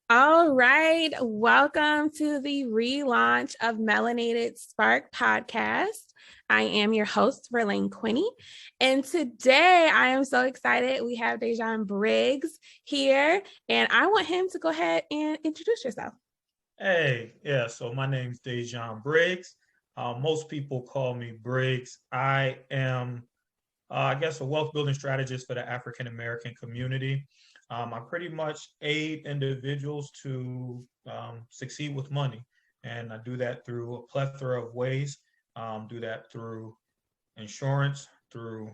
All right. Welcome to the relaunch of Melanated Spark podcast. I am your host, Verlaine Quinney. And today I am so excited. We have De'Geon Briggs here, and I want him to go ahead and introduce yourself. So my name's De'Geon Briggs. Most people call me Briggs. I am, a wealth building strategist for the African American community. I pretty much aid individuals to succeed with money, and I do that through a plethora of ways. Do that through insurance, through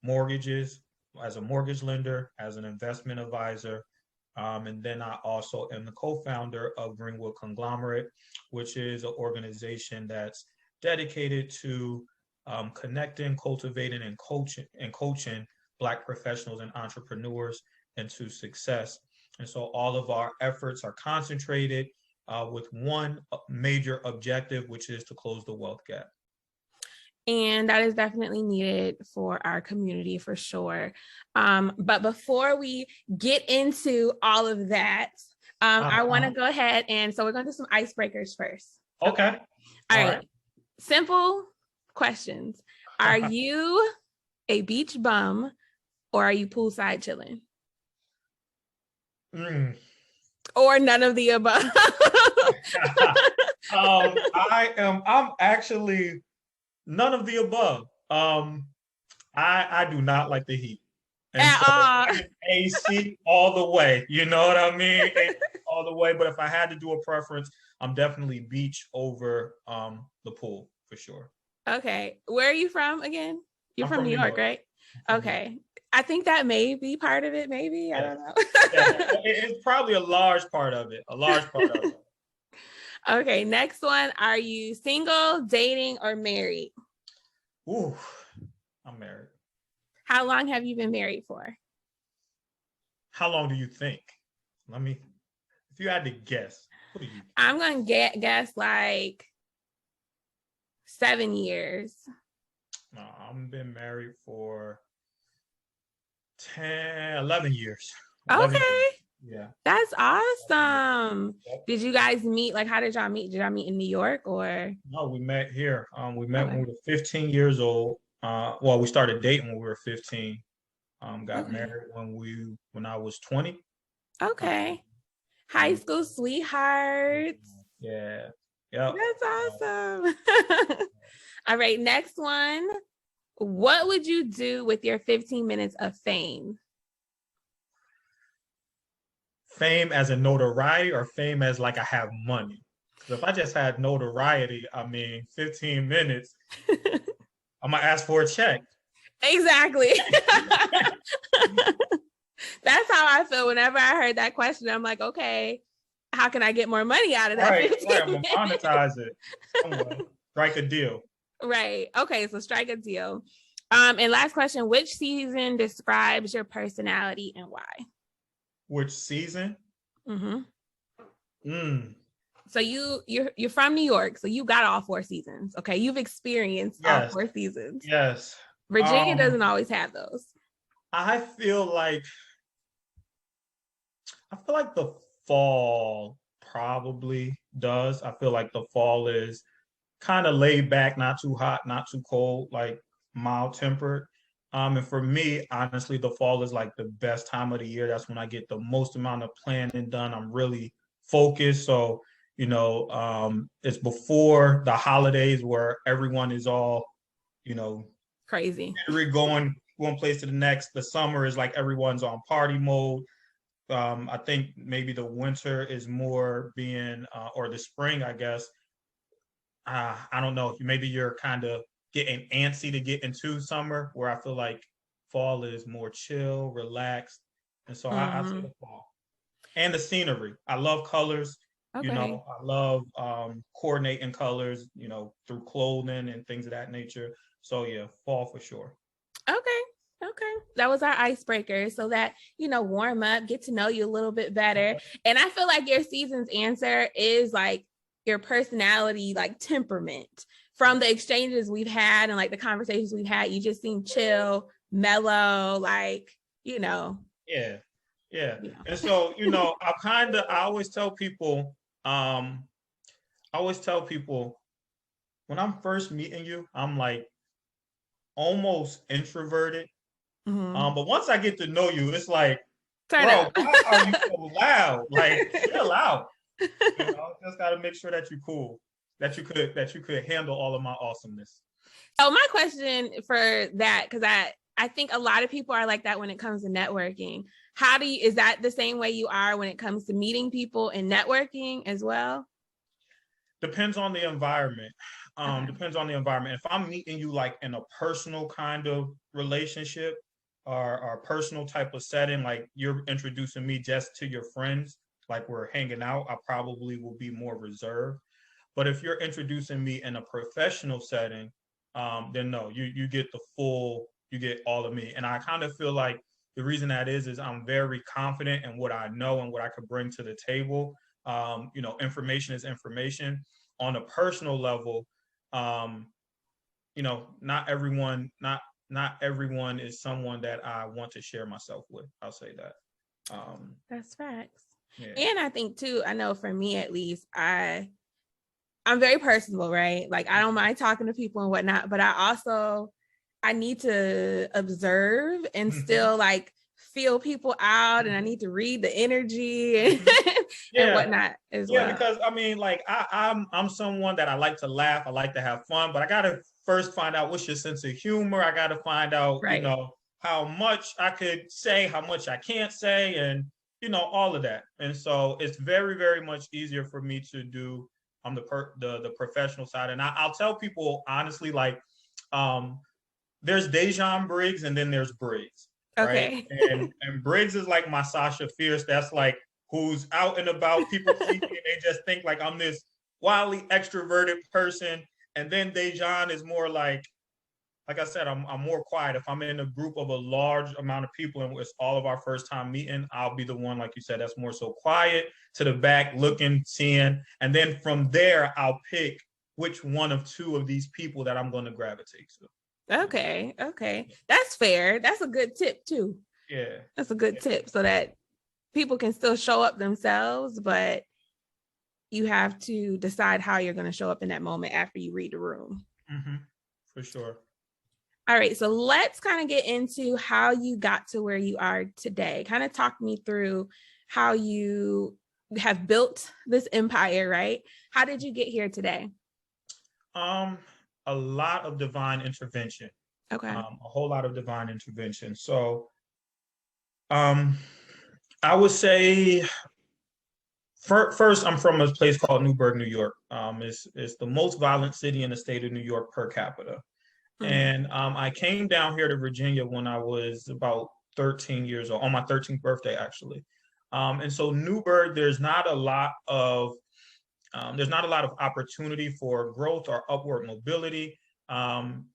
mortgages, as a mortgage lender, as an investment advisor. And then I also am the co-founder of Greenwood Conglomerate, which is an organization that's dedicated to connecting, cultivating, and coaching Black professionals and entrepreneurs into success. And so all of our efforts are concentrated with one major objective, which is to close the wealth gap. And that is definitely needed for our community for sure. But before we get into all of that, I want to go ahead so we're going to do some icebreakers first. Okay. All right. Simple questions. Are you a beach bum or are you poolside chilling? Or none of the above? I'm actually none of the above. I do not like the heat. And so AC all the way. You know what I mean? All the way. But if I had to do a preference, I'm definitely beach over the pool for sure. Okay. Where are you from again? You're from New York, right? Okay. I think that may be part of it, maybe. Yeah. I don't know. It's probably a large part of it. Okay, next one. Are you single, dating, or married? Ooh, I'm married. How long have you been married for? How long do you think? If you had to guess, what do you think? I'm going to guess like 7 years. No, I've been married for 11 years. 11 okay. Years. Yeah. That's awesome. Yep. Did you guys meet? Like, how did y'all meet? Did y'all meet in New York or? No, we met here. We met when we were 15 years old. We started dating when we were 15. Got married when I was 20. Okay. High school sweethearts. Yeah. Yep. That's awesome. All right, next one. What would you do with your 15 minutes of fame? Fame as a notoriety or fame as like I have money? So if I just had notoriety, 15 minutes, I'm going to ask for a check. Exactly. That's how I feel whenever I heard that question. I'm like, okay, how can I get more money out of that? Right, I'm going to monetize it. Strike a deal. Right. Okay, so strike a deal. And last question, which season describes your personality and why? Which season? So you're from New York, so you got all 4 seasons. Okay, you've experienced all 4 seasons. Yes. Virginia doesn't always have those. I feel like the fall probably does. I feel like the fall is kind of laid back, not too hot, not too cold, like mild tempered. And for me, honestly, the fall is like the best time of the year. That's when I get the most amount of planning done. I'm really focused. So, it's before the holidays where everyone is all, crazy. Going one place to the next. The summer is like everyone's on party mode. I think maybe the winter is more being, or the spring, I guess. I don't know. Maybe you're kind of getting antsy to get into summer, where I feel like fall is more chill, relaxed. And so I say the fall. And the scenery. I love colors. Okay. I love coordinating colors, through clothing and things of that nature. So yeah, fall for sure. Okay. That was our icebreaker so that, warm up, get to know you a little bit better. And I feel like your season's answer is like your personality, like temperament. From the exchanges we've had and like the conversations we've had, you just seem chill, mellow, like, Yeah. Yeah. you know. And so, I always tell people when I'm first meeting you, I'm like almost introverted. Mhm. But once I get to know you, it's like, Turn bro, up. why are you so loud? Like, chill out. Just gotta make sure that you're cool, that you could handle all of my awesomeness. So my question for that, because I think a lot of people are like that when it comes to networking. Is that the same way you are when it comes to meeting people and networking as well? Depends on the environment. Okay. Depends on the environment. If I'm meeting you like in a personal kind of relationship or personal type of setting, like you're introducing me just to your friends, like we're hanging out, I probably will be more reserved. But if you're introducing me in a professional setting, then no, you get you get all of me. And I kind of feel like the reason that is I'm very confident in what I know and what I could bring to the table. Information is information. On a personal level, um, not everyone is someone that I want to share myself with. I'll say that. That's facts. Yeah. And I think too, I know for me at least, I'm very personable, right? Like I don't mind talking to people and whatnot, but I need to observe and still like feel people out, and I need to read the energy and, and Yeah. whatnot as Yeah, well. because I mean, like I'm someone that I like to laugh, I like to have fun, but I gotta first find out what's your sense of humor. I gotta find out, Right. how much I could say, how much I can't say, and all of that. And so it's very, very much easier for me to do on the professional side. And I'll tell people honestly, like, um, there's De'Geon Briggs and then there's Briggs, right? Okay. And Briggs is like my Sasha Fierce. That's like who's out and about. People see me and they just think like I'm this wildly extroverted person. And then De'Geon is more like I said, I'm more quiet. If I'm in a group of a large amount of people and it's all of our first time meeting, I'll be the one, like you said, that's more so quiet to the back, looking, seeing. And then from there, I'll pick which one of two of these people that I'm going to gravitate to. Okay. Okay. That's fair. That's a good tip too. Yeah. That's a good tip so that people can still show up themselves, but you have to decide how you're going to show up in that moment after you read the room. Mm-hmm. For sure. All right, so let's kind of get into how you got to where you are today. Kind of talk me through how you have built this empire, right? How did you get here today? Um, a lot of divine intervention. Okay. A whole lot of divine intervention. So, um, I would say first, I'm from a place called Newburgh, New York. It's the most violent city in the state of New York per capita. Mm. And I came down here to Virginia when I was about 13 years old, on my 13th birthday, actually. And so Newburgh, there's not a lot of opportunity for growth or upward mobility um,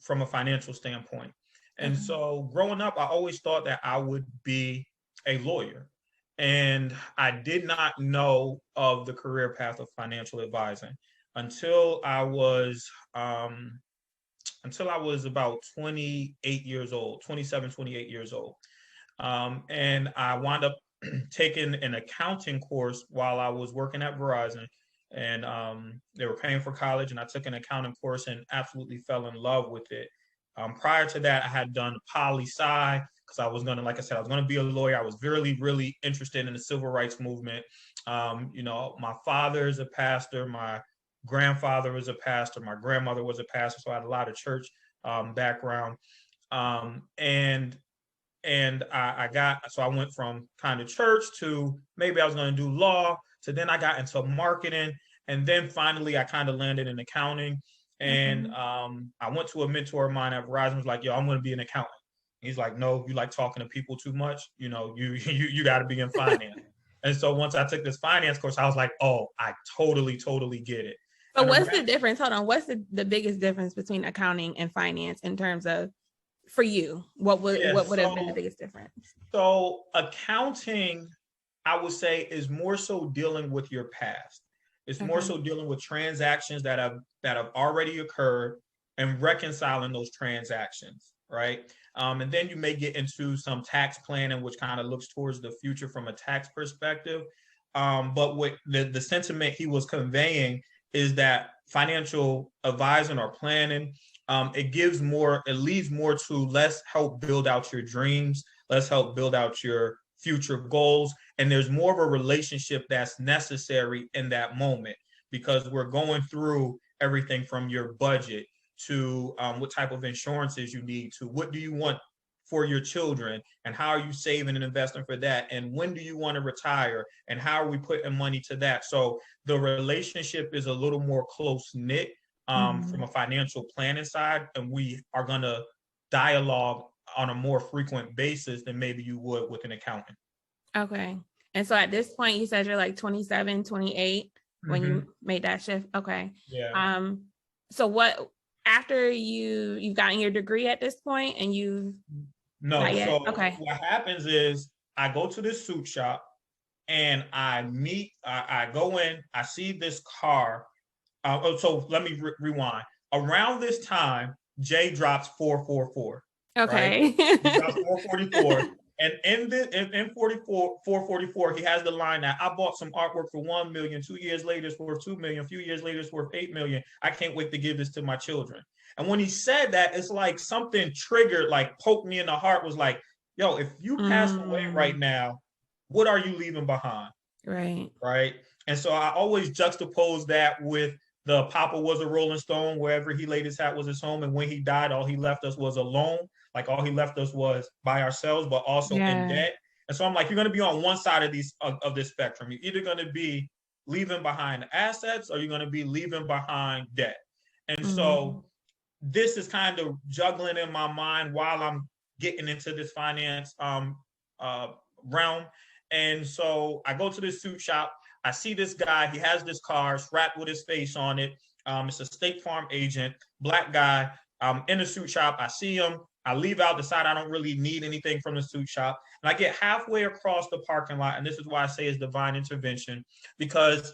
from a financial standpoint. And Okay. so growing up, I always thought that I would be a lawyer. And I did not know of the career path of financial advising until I was um, about 28 years old, 27, 28 years old. And I wound up taking an accounting course while I was working at Verizon. And they were paying for college, and I took an accounting course and absolutely fell in love with it. Prior to that, I had done poli sci because I was going to, like I said, I was going to be a lawyer. I was really, really interested in the civil rights movement. My father is a pastor. My grandfather was a pastor. My grandmother was a pastor. So I had a lot of church background. And I went from kind of church to maybe I was going to do law to then I got into marketing, and then finally I kind of landed in accounting. And Okay. I went to a mentor of mine at Verizon, was like, "Yo, I'm going to be an accountant." He's like, "No, you like talking to people too much. You got to be in finance." And so once I took this finance course, I was like, "Oh, I totally get it." So And what's the around, difference? Hold on. What's the biggest difference between accounting and finance in terms of for you? yeah, What would have been the biggest difference? so accounting, I would say, is more so dealing with your past. It's more Okay. so dealing with transactions that have already occurred and reconciling those transactions, right? And then you may get into some tax planning, which kind of looks towards the future from a tax perspective. But what the sentiment he was conveying is that financial advising or planning, it leads more to let's help build out your dreams, let's help build out your future goals. And there's more of a relationship that's necessary in that moment because we're going through everything from your budget to what type of insurances you need to what do you want for your children and how are you saving and investing for that and when do you want to retire and how are we putting money to that. So the relationship is a little more close knit from a financial planning side, and we are going to dialogue on a more frequent basis than maybe you would with an accountant. Okay. And so at this point, you said you're like 27, 28 when you made that shift. Okay. Yeah. So what, after you've gotten your degree at this point and you No, so okay. What happens is I go to this suit shop and I go in, I see this car. So let me rewind. Around this time, Jay drops 444. Okay. Right? He drops 444. And in 444, he has the line that I bought some artwork for 1 million. 2 years later, it's worth 2 million. A few years later, it's worth 8 million. I can't wait to give this to my children. And when he said that, it's like something triggered, like poked me in the heart, was like, yo, if you pass away right now, what are you leaving behind? Right. Right. And so I always juxtapose that with the Papa was a Rolling Stone, wherever he laid his hat was his home. And when he died, all he left us was alone. Like all he left us was by ourselves, but also in debt. And so I'm like, you're going to be on one side of this spectrum. You're either going to be leaving behind assets or you're going to be leaving behind debt. And so this is kind of juggling in my mind while I'm getting into this finance realm. And so I go to this suit shop. I see this guy. He has this car wrapped with his face on it. It's a State Farm agent, black guy. In the suit shop. I see him. I leave out, decide I don't really need anything from the suit shop. And I get halfway across the parking lot. And this is why I say it's divine intervention, because,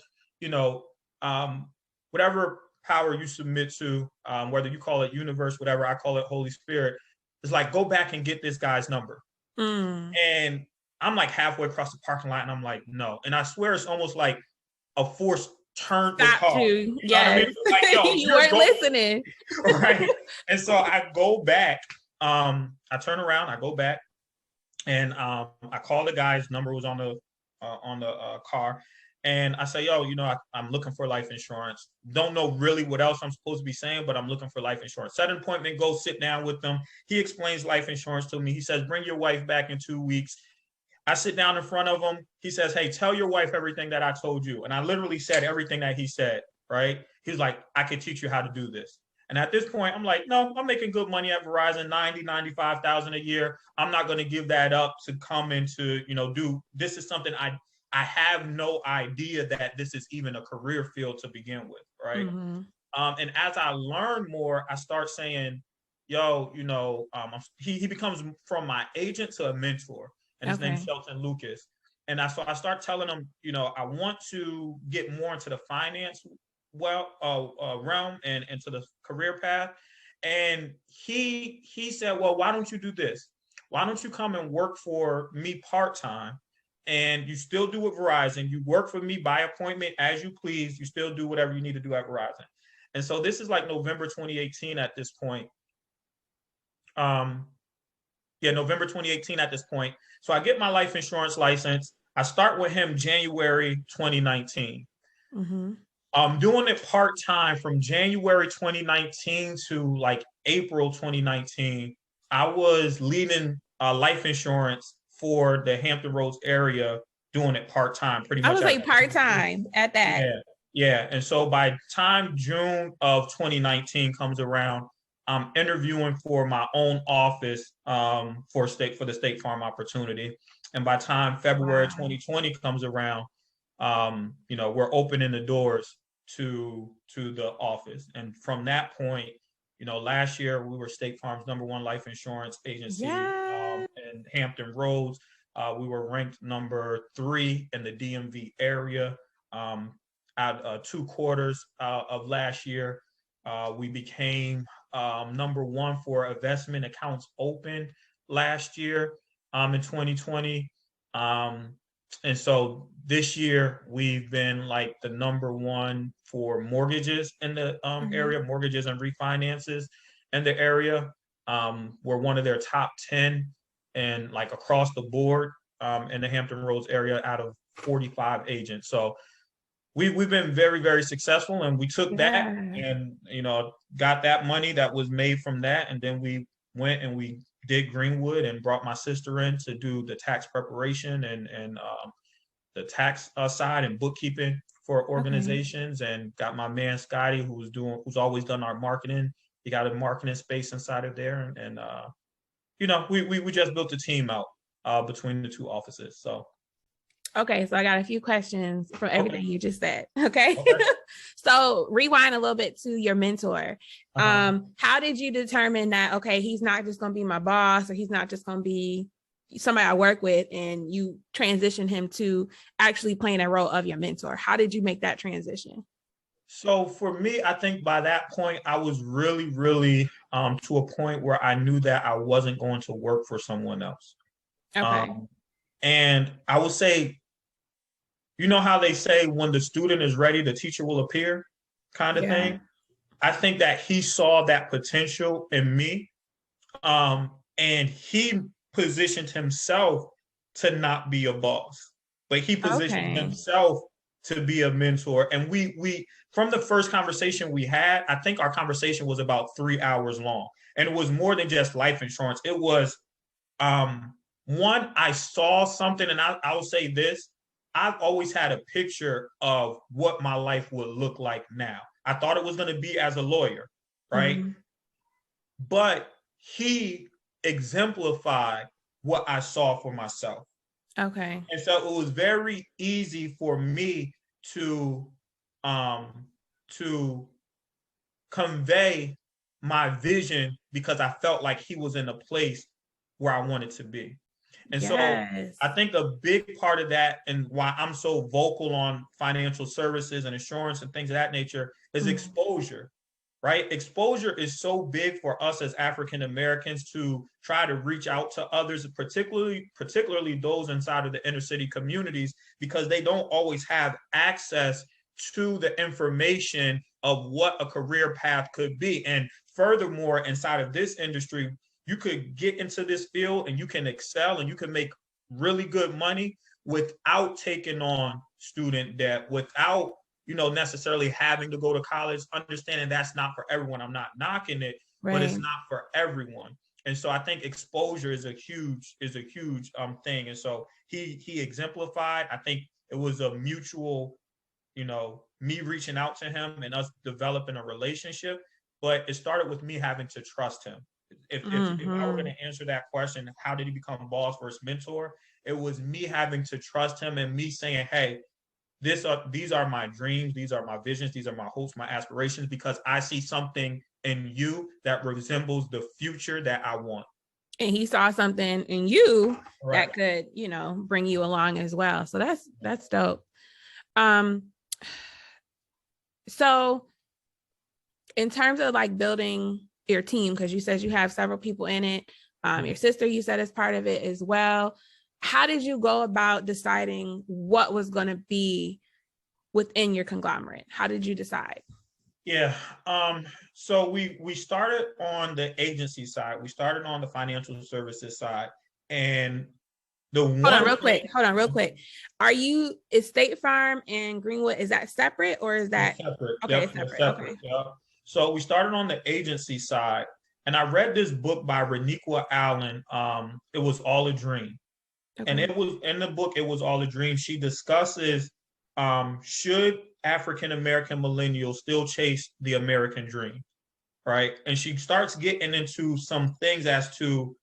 whatever power you submit to, whether you call it universe, whatever, I call it Holy Spirit, it's like, go back and get this guy's number. And I'm like halfway across the parking lot and I'm like, no. And I swear it's almost like a forced turn the car. Yes. Like, you weren't listening. Right. And so I go back. I turn around, I go back, and I call the guy's number was on the car, and I say, yo, I'm looking for life insurance. Don't know really what else I'm supposed to be saying, but I'm looking for life insurance. Set an appointment, go sit down with them. He explains life insurance to me. He says, bring your wife back in 2 weeks. I sit down in front of him. He says, hey, tell your wife everything that I told you. And I literally said everything that he said, right? He's like, I can teach you how to do this. And at this point, I'm like, no, I'm making good money at Verizon, 95,000 a year. I'm not going to give that up to come into, this is something I have no idea that this is even a career field to begin with, right? And as I learn more, I start saying, yo, he becomes from my agent to a mentor, and his name's Shelton Lucas. And I start telling him, I want to get more into the finance realm and into the career path. And he said, well, why don't you do this? Why don't you come and work for me part-time? And you still do with Verizon. You work for me by appointment as you please. You still do whatever you need to do at Verizon. And so this is like November 2018 at this point. November 2018 at this point. So I get my life insurance license. I start with him January 2019. I'm doing it part-time from January 2019 to like April 2019. I was leading life insurance for the Hampton Roads area, doing it part-time, pretty much. I was like part-time at that. Yeah. And so by time June of 2019 comes around, I'm interviewing for my own office for the State Farm opportunity. And by time February 2020 comes around, we're opening the doors to the office. And from that point, last year we were State Farm's #1 life insurance agency in Hampton Roads. We were ranked number 3 in the DMV area. At 2 quarters of last year, we became number one for investment accounts open last year in 2020. And so this year we've been like the number one for mortgages in the area, mortgages and refinances in the area. We're one of their top 10 and like across the board in the Hampton Roads area out of 45 agents. So we've been very, very successful, and we took that and, got that money that was made from that. And then we went and we did Greenwood and brought my sister in to do the tax preparation and the tax side and bookkeeping for organizations, and got my man Scotty, who's always done our marketing. He got a marketing space inside of there, and we just built a team out between the two offices. So. Okay, so I got a few questions from everything you just said. Okay. So rewind a little bit to your mentor. How did you determine that, okay, he's not just going to be my boss, or he's not just going to be somebody I work with, and you transition him to actually playing a role of your mentor? How did you make that transition? So for me, I think by that point, I was really, really to a point where I knew that I wasn't going to work for someone else. Okay. And I would say, you know how they say when the student is ready, the teacher will appear, kind of thing. I think that he saw that potential in me, and he positioned himself to not be a boss, but he positioned himself to be a mentor. And we from the first conversation we had, I think our conversation was about 3 hours long, and it was more than just life insurance. It was one, I saw something, and I will say this. I've always had a picture of what my life would look like now. I thought it was going to be as a lawyer, right? But he exemplified what I saw for myself. Okay. And so it was very easy for me to convey my vision, because I felt like he was in a place where I wanted to be. And so I think a big part of that, and why I'm so vocal on financial services and insurance and things of that nature, is exposure, right? Exposure is so big for us as African Americans to try to reach out to others, particularly those inside of the inner city communities, because they don't always have access to the information of what a career path could be. And furthermore, inside of this industry, you could get into this field and you can excel and you can make really good money without taking on student debt, without, necessarily having to go to college, understanding that's not for everyone. I'm not knocking it, but it's not for everyone. And so I think exposure is a huge thing. And so he exemplified. I think it was a mutual, me reaching out to him and us developing a relationship, but it started with me having to trust him. If I were going to answer that question, how did he become boss versus mentor? It was me having to trust him and me saying, hey, these are my dreams, these are my visions, these are my hopes, my aspirations, because I see something in you that resembles the future that I want. And he saw something in you that could, bring you along as well. So that's dope. So in terms of like building your team, because you said you have several people in it, your sister, you said, is part of it as well. How did you go about deciding what was going to be within your conglomerate? How did you decide? Yeah. So we started on the agency side. We started on the financial services side. And Hold on real quick. Is State Farm and Greenwood, is that separate or is that separate? Okay, it's separate. Okay. Yep. So we started on the agency side, and I read this book by Reniqua Allen. It was All a Dream. Okay. And it was in the book, it was All a Dream. She discusses should African American millennials still chase the American dream, right? And she starts getting into some things as to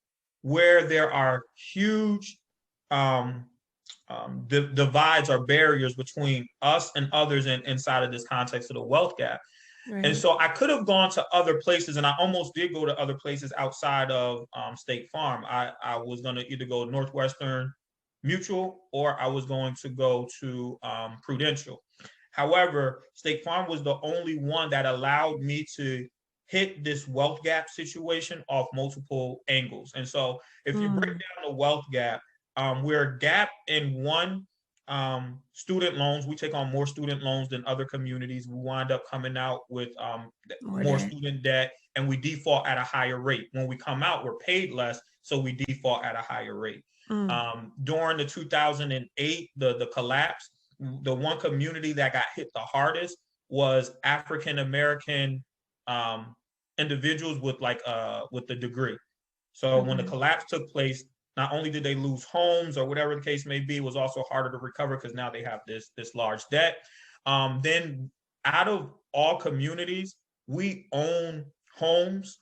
where there are huge divides or barriers between us and others inside of this context of the wealth gap. Right. And so I could have gone to other places, and I almost did go to other places outside of State Farm. I was going to either go Northwestern Mutual or I was going to go to Prudential. However, State Farm was the only one that allowed me to hit this wealth gap situation off multiple angles. And so if you break down the wealth gap, we're gapped in one, student loans. We take on more student loans than other communities. We wind up coming out with more student debt, and we default at a higher rate. When we come out, we're paid less, so we default at a higher rate. During the 2008, the collapse, the one community that got hit the hardest was African American individuals with with the degree. So when the collapse took place, not only did they lose homes or whatever the case may be, it was also harder to recover because now they have this large debt. Then out of all communities, we own homes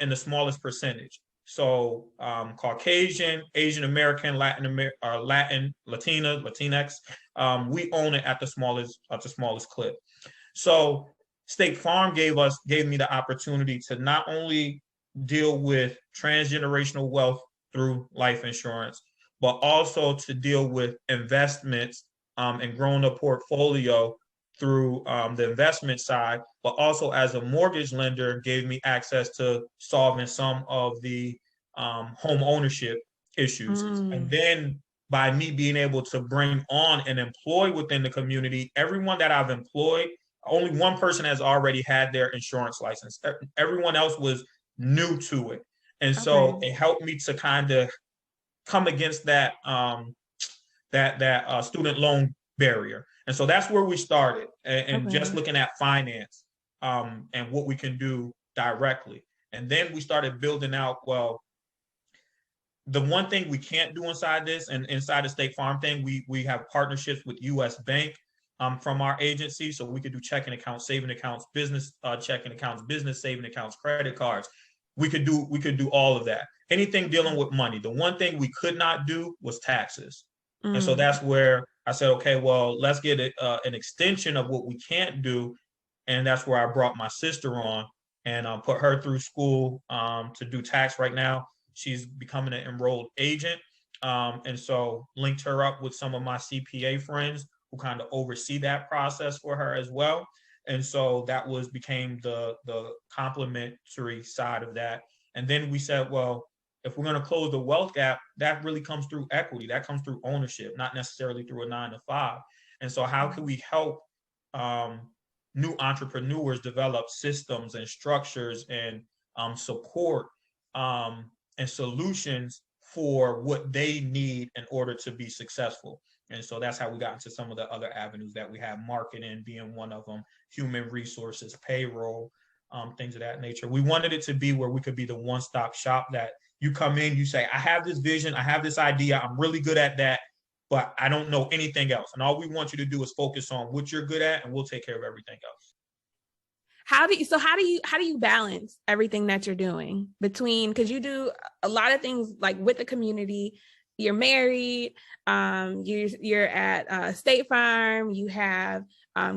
in the smallest percentage. So Caucasian, Asian American, Latin, Latina, Latinx, we own it at the smallest clip. So State Farm gave me the opportunity to not only deal with transgenerational wealth through life insurance, but also to deal with investments and growing a portfolio through the investment side, but also as a mortgage lender gave me access to solving some of the home ownership issues. And then by me being able to bring on and employ within the community, everyone that I've employed, only one person has already had their insurance license. Everyone else was new to it. And so it helped me to kind of come against that student loan barrier. And so that's where we started, and just looking at finance and what we can do directly. And then we started building out, well, the one thing we can't do inside this and inside the State Farm thing, we have partnerships with US Bank from our agency. So we could do checking accounts, saving accounts, business checking accounts, business saving accounts, credit cards. We could do all of that. Anything dealing with money. The one thing we could not do was taxes. And so that's where I said, okay, well, let's get an extension of what we can't do. And that's where I brought my sister on and put her through school to do tax right now. She's becoming an enrolled agent. And so linked her up with some of my CPA friends who kind of oversee that process for her as well. And so that became the complementary side of that. And then we said, well, if we're going to close the wealth gap, that really comes through equity. That comes through ownership, not necessarily through a 9-to-5. And so how can we help new entrepreneurs develop systems and structures and support and solutions for what they need in order to be successful? And so that's how we got into some of the other avenues that we have, marketing being one of them, human resources, payroll, things of that nature. We wanted it to be where we could be the one-stop shop that you come in, you say, I have this vision, I have this idea, I'm really good at that, but I don't know anything else. And all we want you to do is focus on what you're good at, and we'll take care of everything else. How do you balance everything that you're doing between, because you do a lot of things like with the community, you're married, you're at State Farm, you have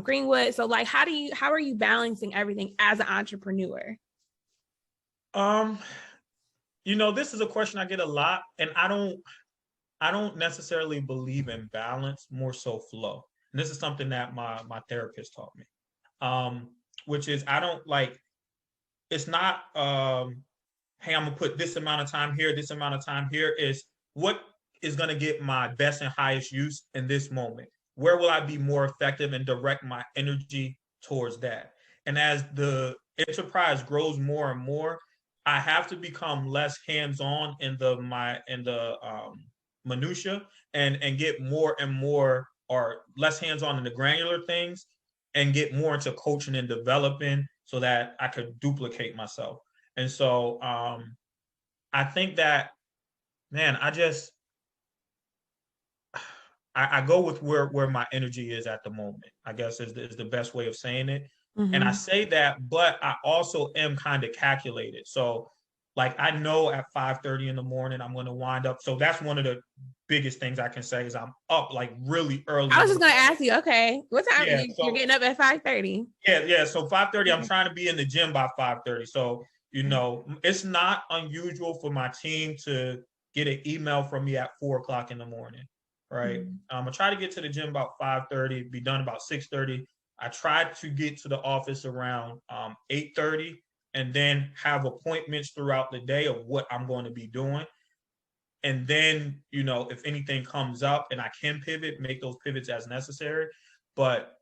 Greenwood. So like, how are you balancing everything as an entrepreneur? This is a question I get a lot, and I don't necessarily believe in balance, more so flow. And this is something that my therapist taught me, which is I don't like, it's not, hey, I'm gonna put this amount of time here, this amount of time here. Is what is gonna get my best and highest use in this moment? Where will I be more effective and direct my energy towards that? And as the enterprise grows more and more, I have to become less hands-on in the minutia and get more and more, or less hands-on in the granular things, and get more into coaching and developing so that I could duplicate myself. And so I think that, man, I go with where my energy is at the moment, I guess is the best way of saying it. And I say that, but I also am kind of calculated. So like, I know at 5:30 in the morning, I'm going to wind up. So that's one of the biggest things I can say is I'm up like really early. I was just going to ask you, okay, what time you're getting up at 5:30? Yeah. So 5:30, I'm trying to be in the gym by 5:30. So, it's not unusual for my team to get an email from me at 4:00 in the morning. Right. I try to get to the gym about 5:30, be done about 6:30. I try to get to the office around 8:30, and then have appointments throughout the day of what I'm going to be doing. And then, if anything comes up and I can pivot, make those pivots as necessary. But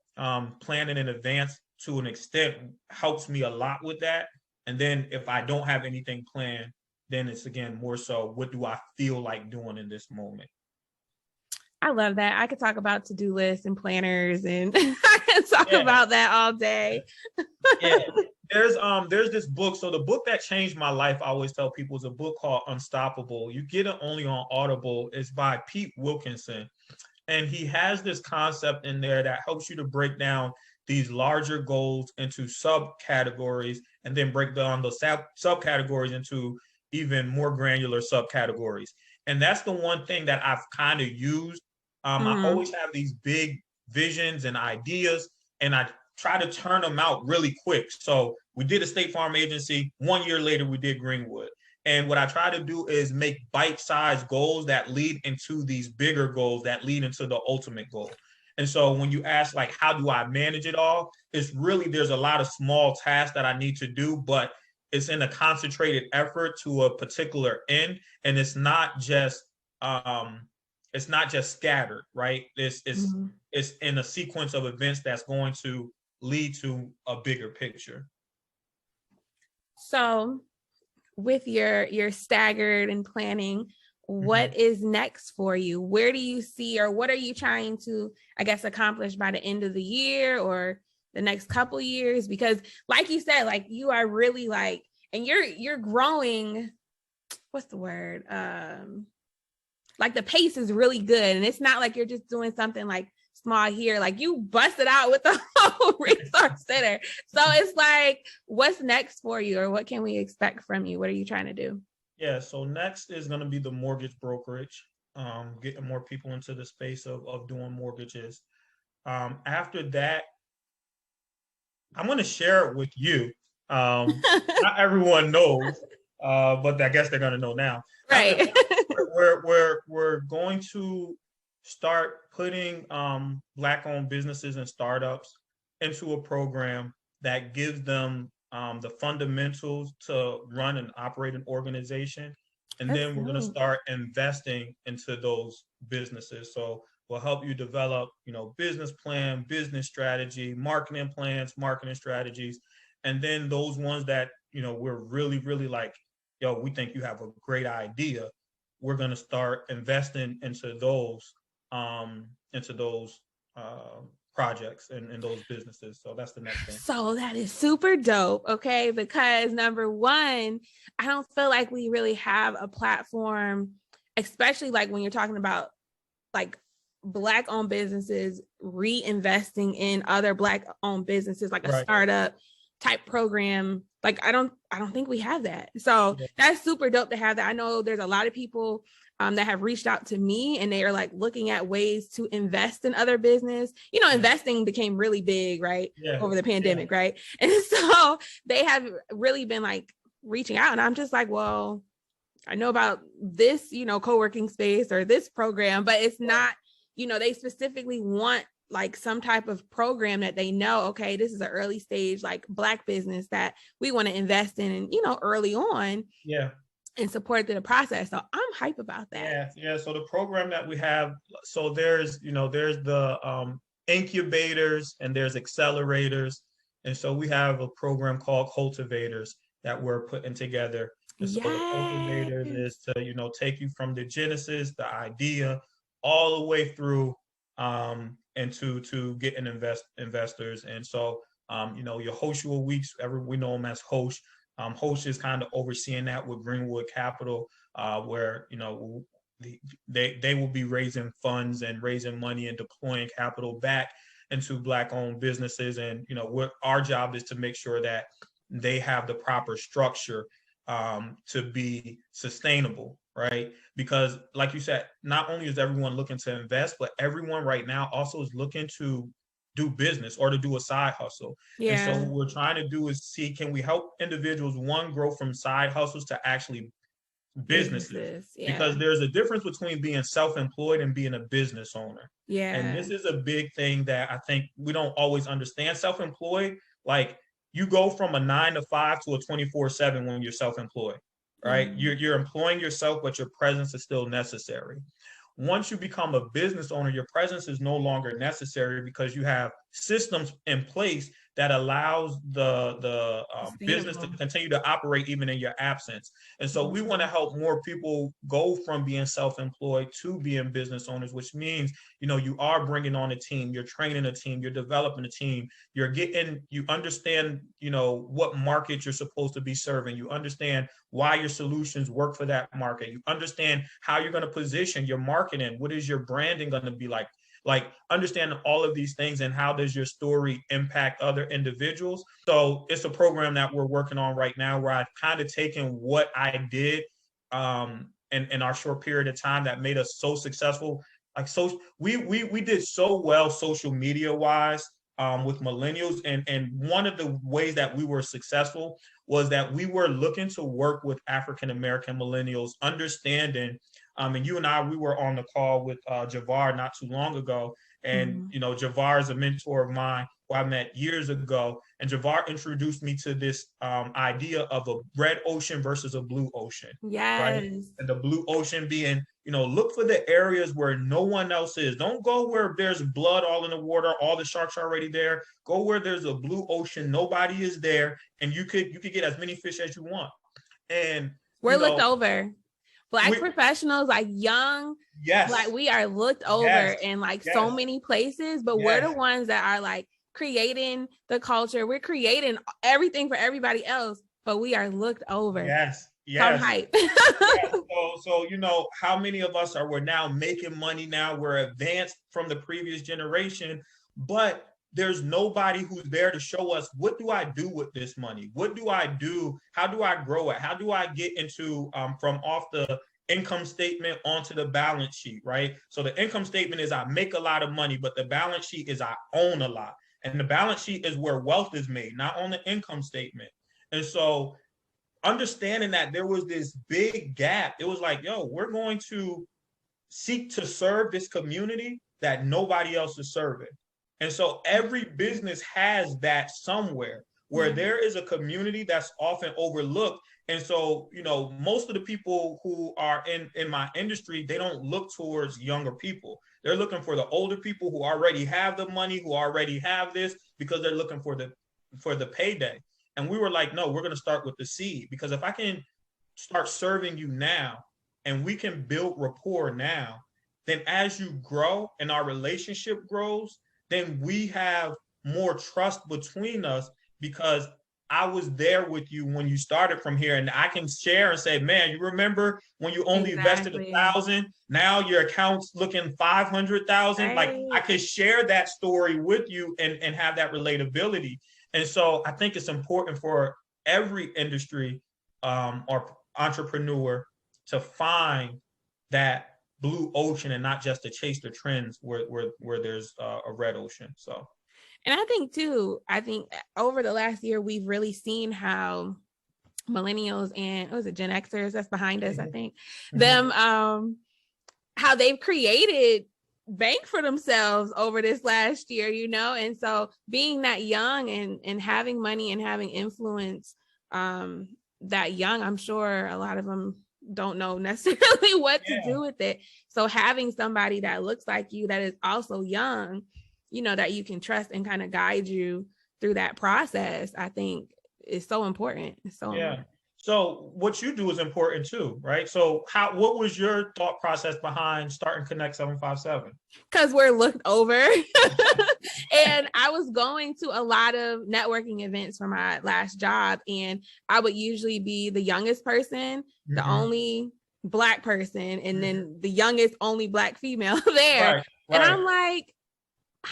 planning in advance to an extent helps me a lot with that. And then if I don't have anything planned, then it's again more so, what do I feel like doing in this moment? I love that. I could talk about to-do lists and planners, and I can talk about that all day. Yeah. There's this book. So the book that changed my life, I always tell people, is a book called Unstoppable. You get it only on Audible. It's by Pete Wilkinson. And he has this concept in there that helps you to break down these larger goals into subcategories, and then break down those subcategories into even more granular subcategories. And that's the one thing that I've kind of used. I always have these big visions and ideas, and I try to turn them out really quick. So we did a State Farm agency. 1 year later, we did Greenwood. And what I try to do is make bite-sized goals that lead into these bigger goals that lead into the ultimate goal. And so when you ask, like, how do I manage it all? It's really, there's a lot of small tasks that I need to do, but it's in a concentrated effort to a particular end. And it's not just scattered, right? It's in a sequence of events that's going to lead to a bigger picture. So with your staggered and planning, what is next for you? Where do you see, or what are you trying to, I guess, accomplish by the end of the year or the next couple years? Because like you said, like, you are really like, and you're growing, what's the word? Like, the pace is really good. And it's not like you're just doing something like small here, like you busted out with the whole resource center. So it's like, what's next for you, or what can we expect from you? What are you trying to do? Yeah, so next is going to be the mortgage brokerage, getting more people into the space of doing mortgages. After that, I'm going to share it with you. Not everyone knows, but I guess they're going to know now. Right. We're going to start putting Black-owned businesses and startups into a program that gives them the fundamentals to run and operate an organization. And then we're going to start investing into those businesses. So we'll help you develop, business plan, business strategy, marketing plans, marketing strategies. And then those ones that, we're really, really like, we think you have a great idea. We're going to start investing into those projects and those businesses. So that's the next thing. So that is super dope. Okay. Because number one, I don't feel like we really have a platform, especially like when you're talking about like Black-owned businesses reinvesting in other Black-owned businesses, like a startup type program. Like, I don't think we have that. So that's super dope to have that. I know there's a lot of people that have reached out to me, and they are like looking at ways to invest in other business. Investing became really big, right? Over the pandemic, right? And so they have really been like reaching out, and I'm just like, well, I know about this, co-working space or this program, but it's not, they specifically want like some type of program that they know, okay, this is an early stage, like Black business that we want to invest in, and, early on. And support the process. So I'm hype about that. Yeah. So the program that we have, so there's the incubators and there's accelerators. And so we have a program called Cultivators that we're putting together. And so the Cultivators is to, take you from the genesis, the idea, all the way through to getting investors. And so, your Hoshua weeks, we know them as Hosh. Hosh is kind of overseeing that with Greenwood Capital, where they will be raising funds and raising money and deploying capital back into Black-owned businesses. And our job is to make sure that they have the proper structure to be sustainable, right? Because, like you said, not only is everyone looking to invest, but everyone right now also is looking to do business or to do a side hustle. And so what we're trying to do is see, can we help individuals, one, grow from side hustles to actually businesses? Because there's a difference between being self-employed and being a business owner. And this is a big thing that I think we don't always understand. Self-employed, like, you go from a 9 to 5 to a 24/7 when you're self-employed, right? You're employing yourself, but your presence is still necessary. Once you become a business owner, your presence is no longer necessary because you have systems in place that allows the business to continue to operate even in your absence. And so we want to help more people go from being self-employed to being business owners, which means, you are bringing on a team, you're training a team, you're developing a team, you understand, what market you're supposed to be serving. You understand why your solutions work for that market. You understand how you're going to position your marketing. What is your branding going to be like? Like understanding all of these things and how does your story impact other individuals. So it's a program that we're working on right now where I've kind of taken what I did in our short period of time that made us so successful. Like, so we did so well social media wise with millennials. And one of the ways that we were successful was that we were looking to work with African-American millennials, understanding, and you and I, we were on the call with Javar not too long ago. And, Javar is a mentor of mine who I met years ago. And Javar introduced me to this idea of a red ocean versus a blue ocean. Yes. Right? And the blue ocean being, look for the areas where no one else is. Don't go where there's blood all in the water, all the sharks are already there. Go where there's a blue ocean, nobody is there, and you could get as many fish as you want. And we're looked over. Black professionals, like young, yes, like we are looked over in so many places, but we're the ones that are like creating the culture. We're creating everything for everybody else, but we are looked over. Yes. Some hype. So how many of us we're now making money now, we're advanced from the previous generation, but there's nobody who's there to show us, what do I do with this money? What do I do? How do I grow it? How do I get into from off the income statement onto the balance sheet, right? So the income statement is I make a lot of money, but the balance sheet is I own a lot. And the balance sheet is where wealth is made, not on the income statement. And so understanding that there was this big gap, it was like, we're going to seek to serve this community that nobody else is serving. And so every business has that somewhere where there is a community that's often overlooked. And so, most of the people who are in my industry, they don't look towards younger people. They're looking for the older people who already have the money, who already have this, because they're looking for the payday. And we were like, no, we're going to start with the seed, because if I can start serving you now and we can build rapport now, then as you grow and our relationship grows, then we have more trust between us, because I was there with you when you started from here, and I can share and say, man, you remember when you only invested $1,000, now your account's looking 500,000. Right. Like I could share that story with you and have that relatability. And so I think it's important for every industry or entrepreneur to find that blue ocean and not just to chase the trends where there's a red ocean. So, and I think over the last year, we've really seen how millennials and Gen Xers that's behind us, I think, them, how they've created bank for themselves over this last year, and so being that young and having money and having influence that young, I'm sure a lot of them don't know necessarily what to do with it. So having somebody that looks like you that is also young, that you can trust and kind of guide you through that process, I think is so important. Important. So what you do is important too, right? So what was your thought process behind starting Connect 757? Because we're looked over. And I was going to a lot of networking events for my last job, and I would usually be the youngest person, the only Black person, and then the youngest only Black female there. Right. And I'm like,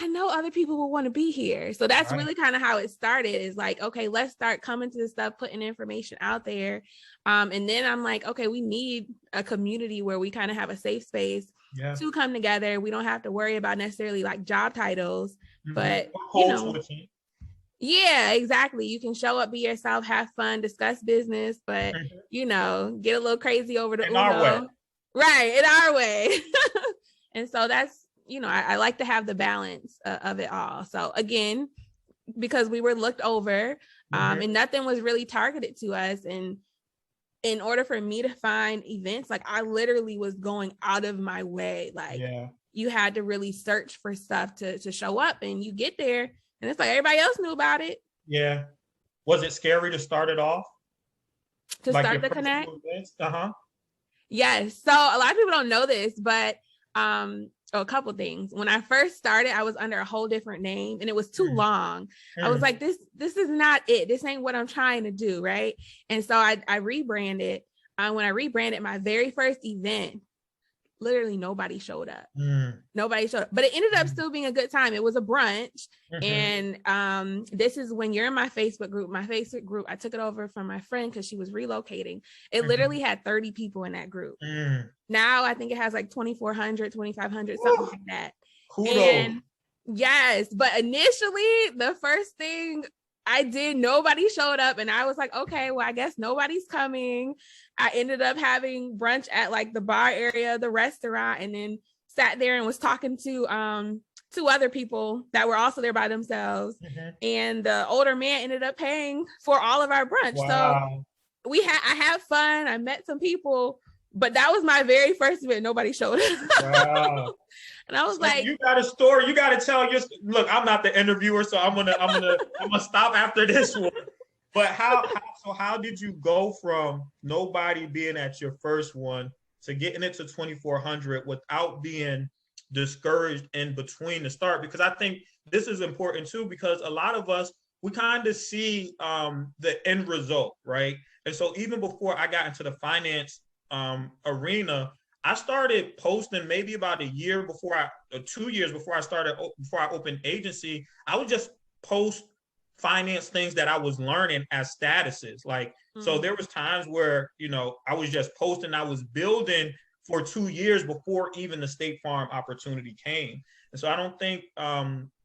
I know other people will want to be here. So that's really kind of how it started, is like, okay, let's start coming to this stuff, putting information out there. And then I'm like, okay, we need a community where we kind of have a safe space to come together. We don't have to worry about necessarily like job titles, but yeah, exactly. You can show up, be yourself, have fun, discuss business, but get a little crazy over the Uno. Right, in our way. And so that's, I like to have the balance of it all. So again, because we were looked over, And nothing was really targeted to us. And in order for me to find events, like I literally was going out of my way. Like you had to really search for stuff to show up, and you get there and it's like everybody else knew about it. Yeah. Was it scary to start it off? To like start the connect? Uh-huh. Yes. So a lot of people don't know this, but a couple things. When I first started, I was under a whole different name and it was too long. I was like, this is not it. This ain't what I'm trying to do. Right. And so I rebranded. When I rebranded, my very first event, literally nobody showed up. Nobody showed up, but it ended up still being a good time. It was a brunch. And this is when you're in my Facebook group. I took it over from my friend because she was relocating. It literally had 30 people in that group. Now I think it has like 2,400, 2,500, something like that. Kudos. And yes, but initially the first thing I did, nobody showed up, and I was like, okay, well, I guess nobody's coming. I ended up having brunch at like the bar area, the restaurant, and then sat there and was talking to two other people that were also there by themselves. And the older man ended up paying for all of our brunch. Wow. So I had fun. I met some people, but that was my very first event. Nobody showed up. Wow. And I was like, you got a story. You got to tell your. Look, I'm not the interviewer, so I'm gonna stop after this one. But how did you go from nobody being at your first one to getting it to 2,400 without being discouraged in between the start? Because I think this is important too, because a lot of us, we kind of see the end result, right? And so even before I got into the finance arena, I started posting maybe about a year before 2 years before I opened agency. I would just post finance things that I was learning as statuses. Like, so there was times where, I was just posting, I was building for 2 years before even the State Farm opportunity came. And so I don't think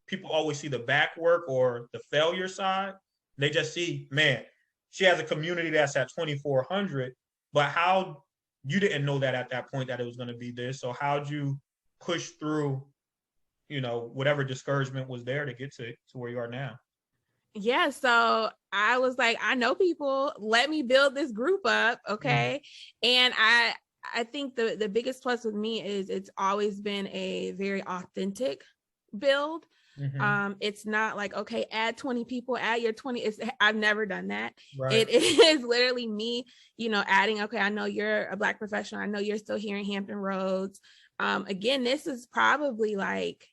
people always see the back work or the failure side. They just see, man, she has a community that's at 2,400, but how you didn't know that at that point that it was going to be this. So how'd you push through, whatever discouragement was there to get to where you are now? Yeah. So I was like, I know people, let me build this group up. Okay. And I think the biggest plus with me is it's always been a very authentic build. It's not like, okay, add 20 people, add your 20. I've never done that. Right. It is literally me, adding, okay, I know you're a Black professional. I know you're still here in Hampton Roads. Again, this is probably like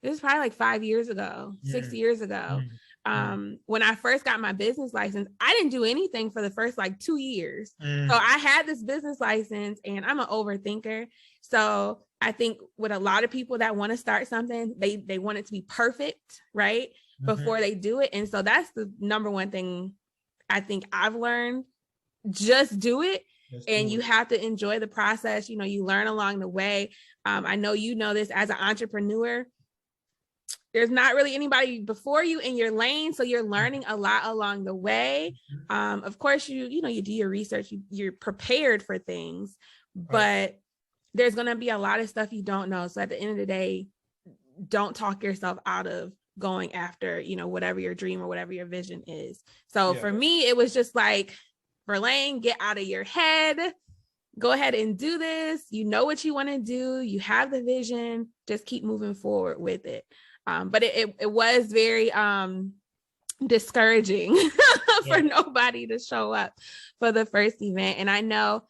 5 years ago, 6 years ago. When I first got my business license, I didn't do anything for the first 2 years. So I had this business license, and I'm an overthinker. So I think with a lot of people that want to start something, they want it to be perfect, right? Before they do it. And so that's the number one thing I think I've learned. Just do it. And you have to enjoy the process. You learn along the way. I know this as an entrepreneur. There's not really anybody before you in your lane. So you're learning a lot along the way. Of course, you do your research, you're prepared for things, but there's going to be a lot of stuff you don't know. So at the end of the day, don't talk yourself out of going after, whatever your dream or whatever your vision is. So for me, it was just like, Verlaine, get out of your head, go ahead and do this. You know what you want to do. You have the vision, just keep moving forward with it. But it was very discouraging for nobody to show up for the first event. And I know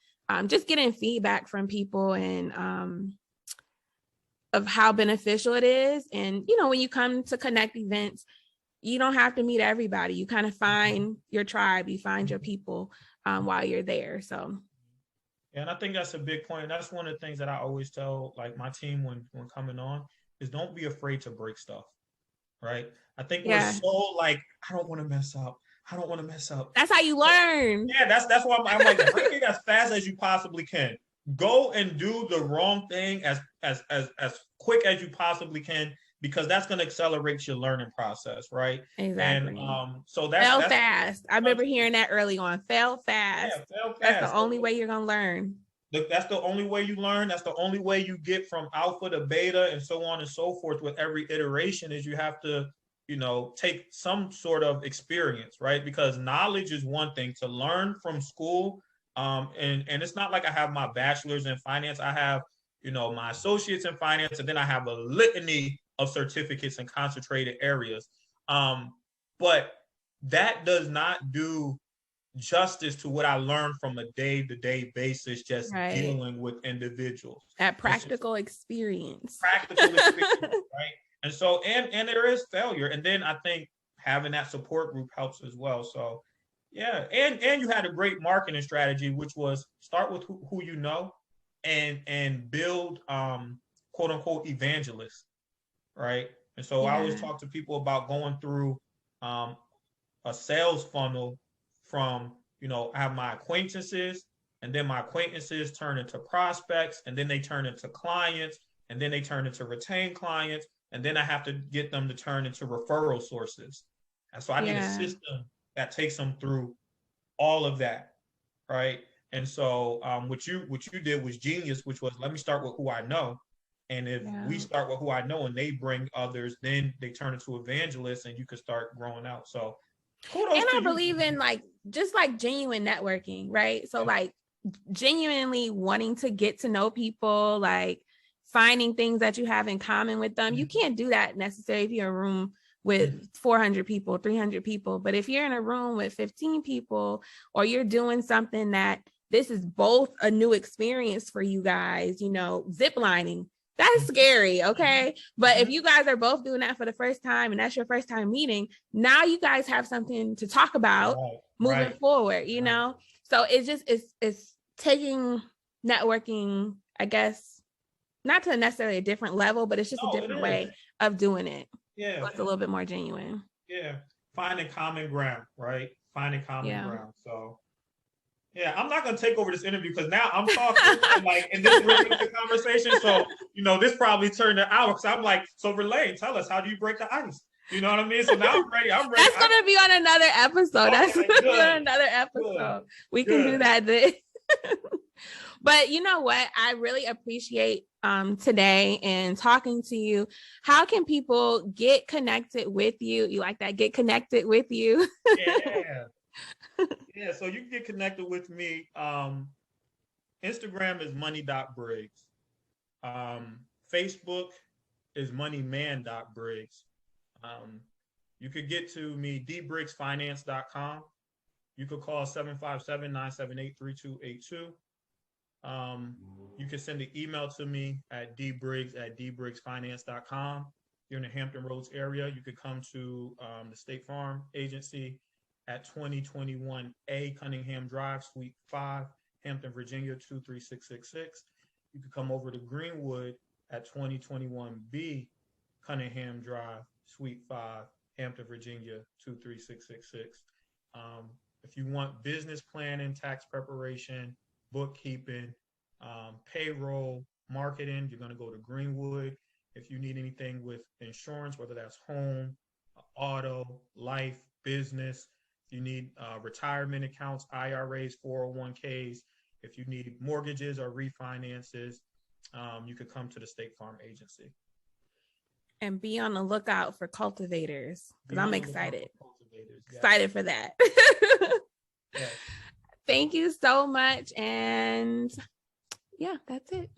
just getting feedback from people and of how beneficial it is. And, when you come to connect events, you don't have to meet everybody. You kind of find your tribe, you find your people while you're there. So. And I think that's a big point. That's one of the things that I always tell my team when coming on is don't be afraid to break stuff, right? I think we're so I don't want to mess up. I don't want to mess up. That's how you learn. Yeah, that's why I'm like, break it as fast as you possibly can. Go and do the wrong thing as quick as you possibly can, because that's going to accelerate your learning process, right? Exactly. And so that's fail fast. I remember hearing that early on. Fail fast. Yeah, fail fast. That's the only way you're going to learn. That's the only way you learn. That's the only way you get from alpha to beta and so on and so forth with every iteration is you have to take some sort of experience, right? Because knowledge is one thing to learn from school. And it's not like I have my bachelor's in finance. I have, my associates in finance, and then I have a litany of certificates in concentrated areas. But that does not do justice to what I learned from a day-to-day basis, just dealing with individuals. That practical experience. Right? And so, and there is failure. And then I think having that support group helps as well. So yeah. And you had a great marketing strategy, which was start with who you know and build quote unquote evangelists. Right. And so I always talk to people about going through a sales funnel from, I have my acquaintances, and then my acquaintances turn into prospects, and then they turn into clients, and then they turn into retained clients, and then I have to get them to turn into referral sources. And so I need a system that takes them through all of that, right? And so what you did was genius, which was let me start with who I know. And if we start with who I know and they bring others, then they turn into evangelists and you could start growing out. So kudos. And I believe in just genuine networking, right? So genuinely wanting to get to know people, finding things that you have in common with them. You can't do that necessarily if you're in a room with 400 people, 300 people. But if you're in a room with 15 people, or you're doing something that this is both a new experience for you guys, zip lining, that's scary. Okay. But if you guys are both doing that for the first time and that's your first time meeting, now you guys have something to talk about moving forward, So it's taking networking, I guess, not to necessarily a different level, but it's just a different way of doing it. Yeah. So it's a little bit more genuine. Yeah. Finding common ground, right? Finding common ground. So yeah, I'm not gonna take over this interview because now I'm talking and this brings the conversation. So this probably turned an hour because I'm so Relay, tell us, how do you break the ice? You know what I mean? So now I'm ready. That's gonna be on another episode. That's gonna be on another episode. We can do that then. But you know what? I really appreciate today and talking to you. How can people get connected with you? You like that? Get connected with you? Yeah. Yeah, so you can get connected with me. Instagram is money.briggs. Facebook is moneyman.briggs. You could get to me, dbriggsfinance.com. You could call 757-978-3282. You can send an email to me at dbriggs@dbriggsfinance.com. If you're in the Hampton Roads area, you could come to the State Farm Agency at 2021A Cunningham Drive, Suite 5, Hampton, Virginia, 23666. You could come over to Greenwood at 2021B Cunningham Drive, Suite 5, Hampton, Virginia, 23666. If you want business planning, tax preparation, bookkeeping, payroll, marketing, you're going to go to Greenwood. If you need anything with insurance, whether that's home, auto, life, business, if you need retirement accounts, IRAs, 401ks, if you need mortgages or refinances, you could come to the State Farm Agency. And be on the lookout for cultivators, because I'm excited. Yeah. Excited for that. Yeah. Thank you so much. And yeah, that's it.